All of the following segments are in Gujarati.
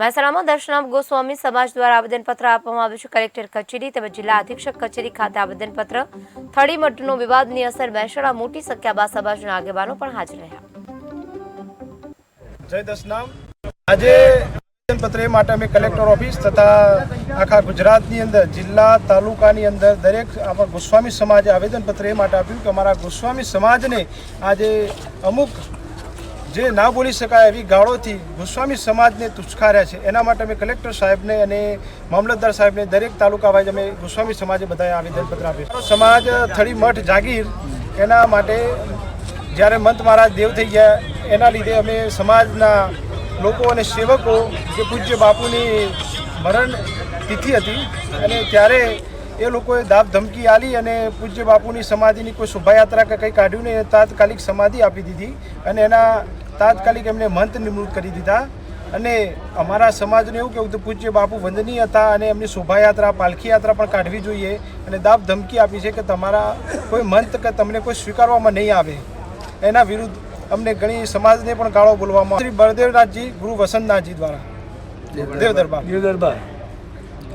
મહેસાણામાં દર્શનામ ગોસ્વામી સમાજ દ્વારા આવેદનપત્ર આપવામાં આવ્યું છે. કલેક્ટર કચેરી તેમજ જિલ્લા અધિક્ષક કચેરી ખાતે આવેદનપત્ર. થડી મઠનો વિવાદની અસર મહેસાણા મોટી સંખ્યામાં સમાજના આગેવાનો પણ હાજર રહ્યા. જય દર્શનામ. આજે આવેદનપત્ર એ માટે અમે કલેક્ટર ઓફિસ તથા આખા ગુજરાતની અંદર જિલ્લા તાલુકાની અંદર દરેક આપણા ગોસ્વામી સમાજે આવેદનપત્ર એ માટે આપ્યું કે અમારા ગોસ્વામી સમાજને આજે અમુક જે ના બોલી શકાય એવી ગાળોથી ગોસ્વામી સમાજને તુચ્છકાર્યા છે. એના માટે અમે કલેક્ટર સાહેબને અને મામલતદાર સાહેબને દરેક તાલુકા વાઇઝ અમે ગોસ્વામી સમાજે બધાએ આવેદનપત્ર આપ્યું. સમાજ થડી મઠ જાગીર એના માટે જ્યારે મંત મહારાજ દેવ થઈ ગયા એના લીધે અમે સમાજના લોકો અને સેવકો જે પૂજ્ય બાપુની મરણ તિથિ હતી અને ત્યારે એ લોકોએ દાબ ધમકી આલી અને પૂજ્ય બાપુની સમાધિની કોઈ શોભાયાત્રા કે કંઈ કાઢ્યું ને તાત્કાલિક સમાધિ આપી દીધી અને એના તાત્કાલિક એમને મંત નિમણૂક કરી દીધા. અને અમારા સમાજને એવું કહેવું કે પૂજ્ય બાપુ વંદનીય હતા અને એમની શોભાયાત્રા પાલખી યાત્રા પણ કાઢવી જોઈએ અને દાબ ધમકી આપી છે કે તમારા કોઈ મંત કે તમને કોઈ સ્વીકારવામાં નહીં આવે. એના વિરુદ્ધ અમને ઘણી સમાજને પણ ગાળો બોલવામાં શ્રી બળદેવનાથજી ગુરુ વસંતનાથજી દ્વારા દેવ દરબાર.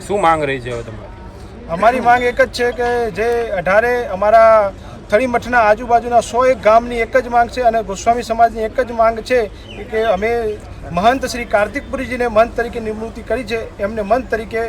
શું માંગ રહી છે હવે તમારી? અમારી માંગ એક જ છે કે જે 18 અમારા થડી મઠના આજુબાજુના 101 ગામની એક જ માંગ છે અને ગોસ્વામી સમાજની એક જ માંગ છે કે અમે મહંત શ્રી કાર્તિકપુરીજીને મંત તરીકે નિમણૂક કરી છે. એમને મંત તરીકે